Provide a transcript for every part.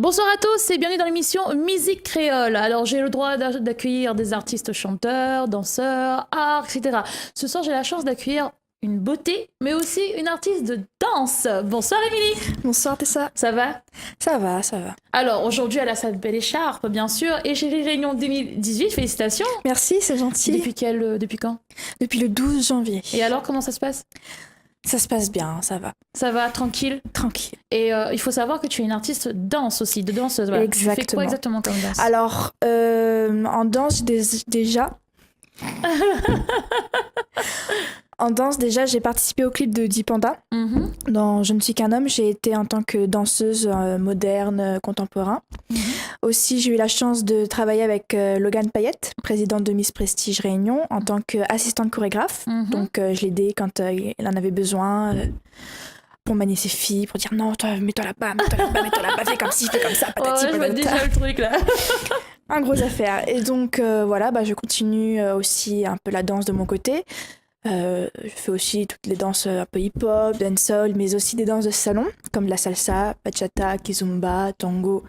Bonsoir à tous et bienvenue dans l'émission Musique Créole. Alors j'ai le droit d'accueillir des artistes chanteurs, danseurs, art, etc. Ce soir j'ai la chance d'accueillir une beauté, mais aussi une artiste de danse. Bonsoir Émilie. Bonsoir Tessa. Ça va? Ça va, ça va. Alors aujourd'hui elle a sa belle écharpe bien sûr, et Égérie Réunion 2018, félicitations. Merci, c'est gentil. Depuis quand? Depuis le 12 janvier. Et alors comment ça se passe? Ça se passe bien, ça va. Ça va, tranquille? Tranquille. Et il faut savoir que tu es une artiste danse aussi, de danseuse. Voilà. Exactement. Tu fais quoi exactement comme danse? Alors, en danse déjà... En danse, déjà, j'ai participé au clip de Dipanda. Dans Je ne suis qu'un homme, j'ai été en tant que danseuse moderne, contemporain. Aussi, j'ai eu la chance de travailler avec Logan Payette, présidente de Miss Prestige Réunion, en tant qu'assistante chorégraphe. Donc, je l'ai aidée quand il en avait besoin pour manier ses filles, pour dire non, toi, mets-toi là-bas, fais comme ci, fais comme ça, patati, je vois déjà le truc là. Un gros affaire. Et donc, voilà, je continue aussi un peu la danse de mon côté. Je fais aussi toutes les danses un peu hip-hop, dancehall, mais aussi des danses de salon, comme la salsa, bachata, kizomba, tango.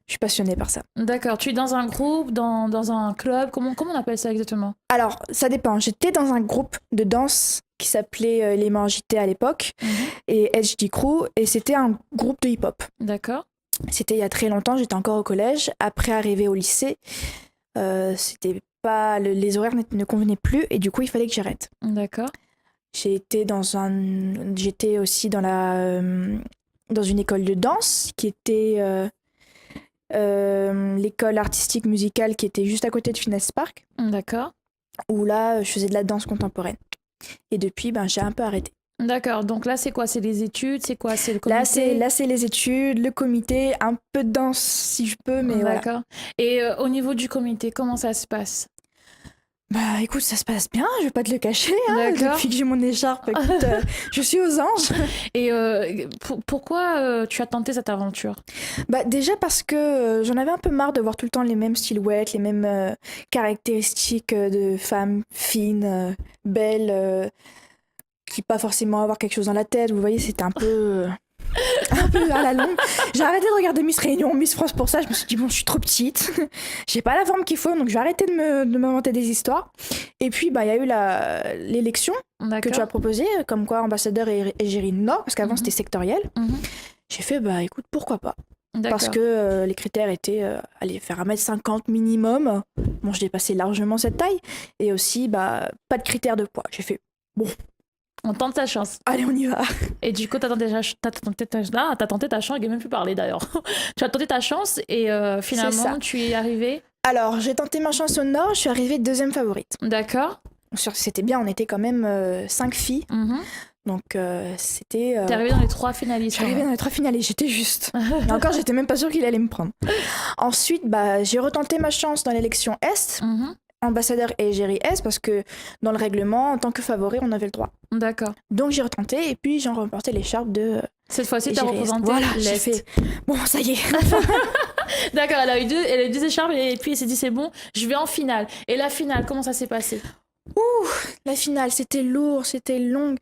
Je suis passionnée par ça. D'accord. Tu es dans un groupe, dans un club, comment on appelle ça exactement? Alors, ça dépend. J'étais dans un groupe de danse qui s'appelait Les Mangités à l'époque, et HD Crew, et c'était un groupe de hip-hop. D'accord. C'était il y a très longtemps, j'étais encore au collège. Après, arrivé au lycée, c'était pas les horaires ne convenaient plus, et du coup, il fallait que j'arrête. D'accord. J'étais aussi dans une école de danse qui était l'école artistique musicale qui était juste à côté de Finesse Park. D'accord. Où là, je faisais de la danse contemporaine. Et depuis, j'ai un peu arrêté. D'accord. Donc là, c'est quoi? C'est les études? C'est quoi? C'est le comité? Là, c'est les études, le comité, un peu de danse si je peux, mais voilà. D'accord. Et au niveau du comité, comment ça se passe? Écoute, ça se passe bien, je vais pas te le cacher. Depuis que j'ai mon écharpe, écoute, je suis aux anges. Et pourquoi tu as tenté cette aventure? Déjà parce que j'en avais un peu marre de voir tout le temps les mêmes silhouettes, les mêmes caractéristiques de femmes fines, belles, qui pas forcément avoir quelque chose dans la tête. Vous voyez, c'était un peu à la longue. J'ai arrêté de regarder Miss Réunion, Miss France pour ça. Je me suis dit, bon, je suis trop petite. J'ai pas la forme qu'il faut, donc je vais arrêter de m'inventer des histoires. Et puis, il y a eu l'élection que tu as proposée, comme quoi ambassadeur et égérie Nord, parce qu'avant, c'était sectoriel. J'ai fait, écoute, pourquoi pas? Parce que les critères étaient aller faire 1m50 minimum. Bon, je dépassais largement cette taille. Et aussi, pas de critères de poids. J'ai fait, bon, on tente sa chance. Allez, on y va. Et du coup, t'as tenté ta chance, il n'a même plus parlé d'ailleurs. Tu as tenté ta chance et finalement, tu y es arrivée. Alors, j'ai tenté ma chance au Nord, je suis arrivée deuxième favorite. D'accord. C'était bien, on était quand même 5 filles. Donc, c'était... T'es arrivée dans les 3 finalistes. Je suis arrivée dans les 3 finalistes, j'étais juste. Et encore, j'étais même pas sûre qu'il allait me prendre. Ensuite, j'ai retenté ma chance dans l'élection Est. Ambassadeur et égérie S, parce que dans le règlement, en tant que favori, on avait le droit. D'accord. Donc j'ai retenté et puis j'ai remporté l'écharpe de... Cette fois-ci, t'as représenté voilà, l'Est. J'ai fait... Bon, ça y est. D'accord, elle a eu deux écharpes et puis elle s'est dit c'est bon, je vais en finale. Et la finale, comment ça s'est passé? La finale, c'était lourd, c'était long.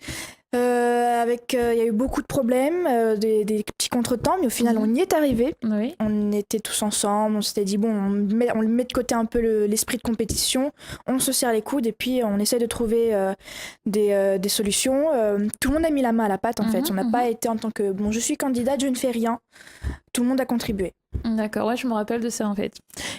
Il y a eu beaucoup de problèmes, des petits contretemps, mais au final, on y est arrivé. Oui. On était tous ensemble, on s'était dit, bon, on met de côté un peu l'esprit de compétition, on se serre les coudes et puis on essaie de trouver des solutions. Tout le monde a mis la main à la pâte, en fait. On n'a pas été en tant que, bon, je suis candidate, je ne fais rien. Tout le monde a contribué. D'accord, ouais, je me rappelle de ça en fait.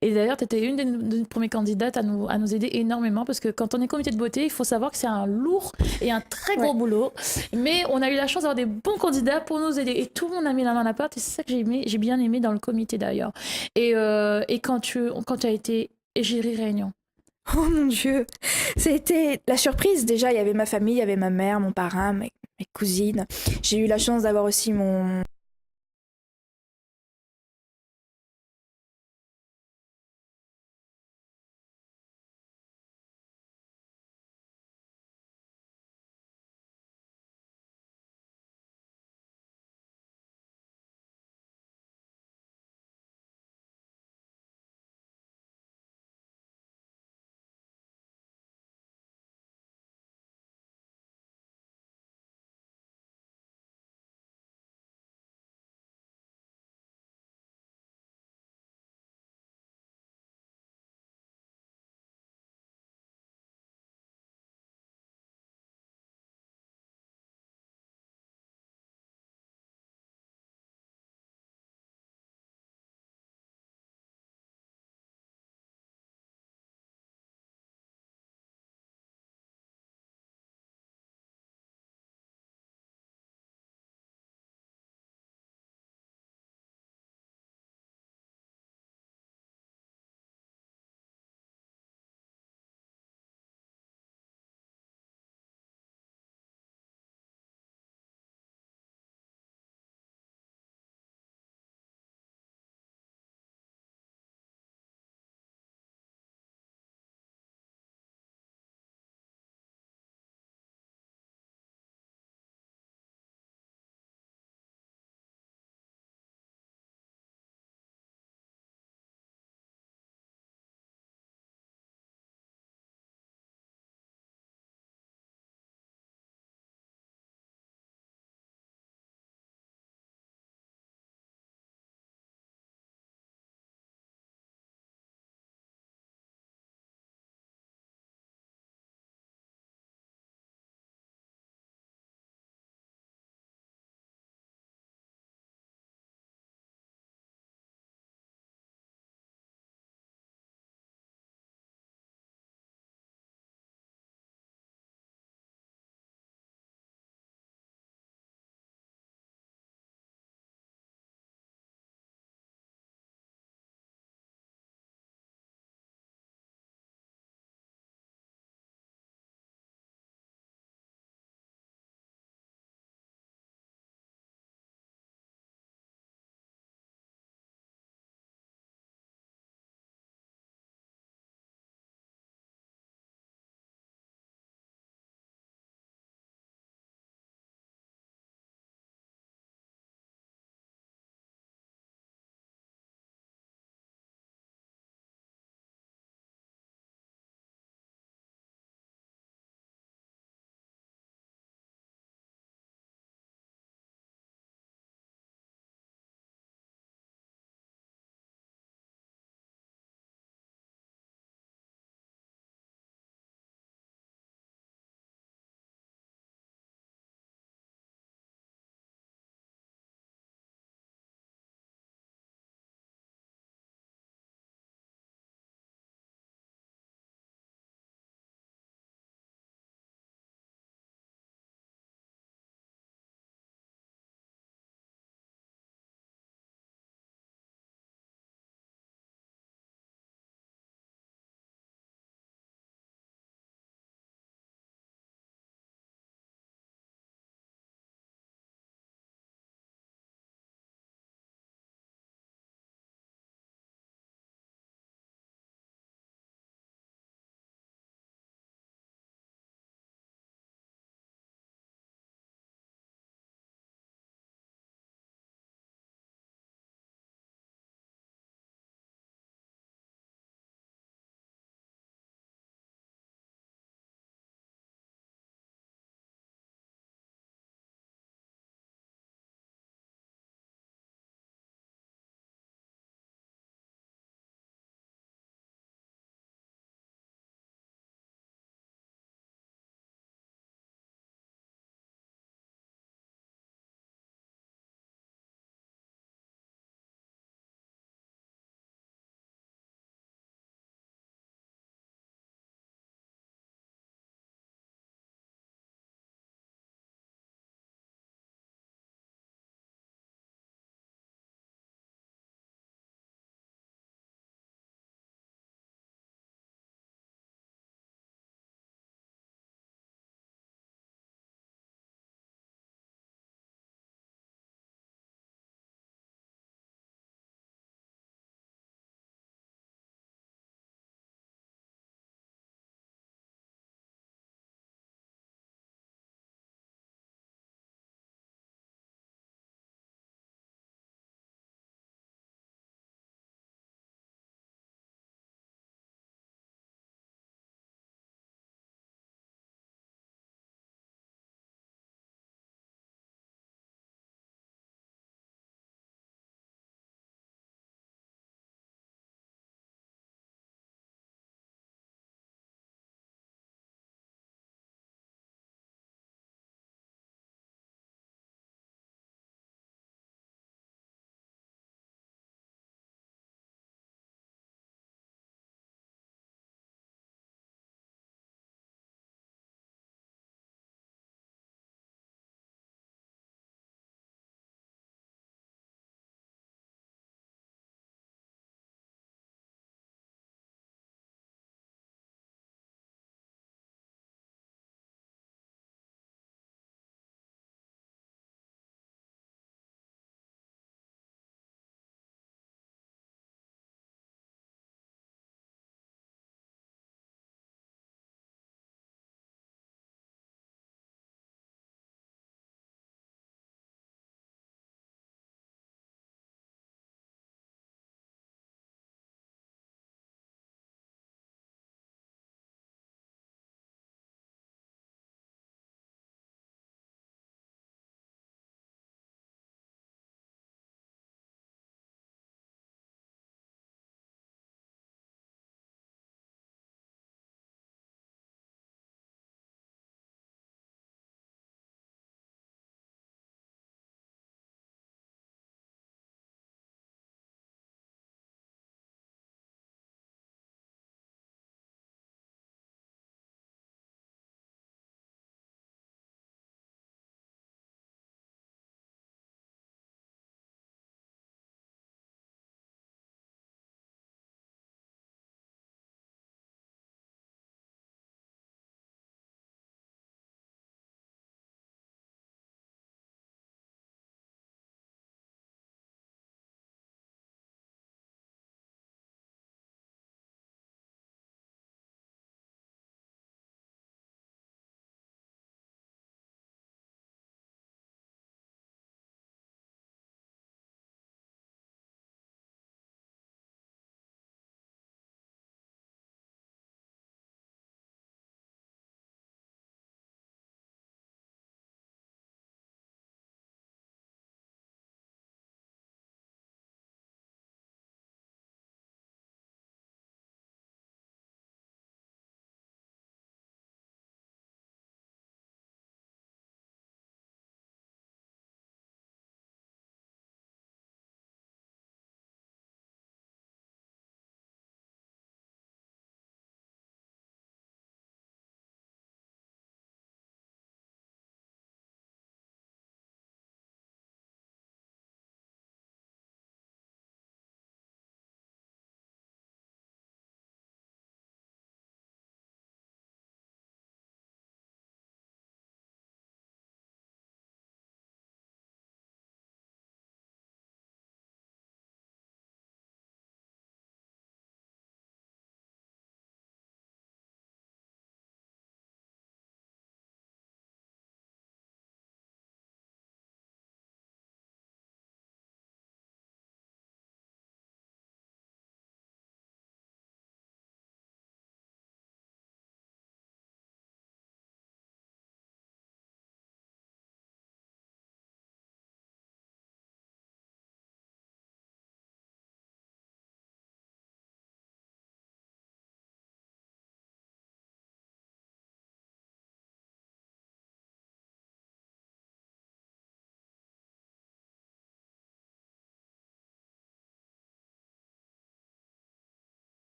Et d'ailleurs, tu étais une des premières candidates à nous aider énormément parce que quand on est comité de beauté, il faut savoir que c'est un lourd et un très gros boulot. Mais on a eu la chance d'avoir des bons candidats pour nous aider et tout le monde a mis la main à la pâte et c'est ça que j'ai bien aimé dans le comité d'ailleurs. Et quand tu as été égérie Réunion. Oh mon Dieu, c'était la surprise. Déjà, il y avait ma famille, il y avait ma mère, mon parrain, mes cousines. J'ai eu la chance d'avoir aussi mon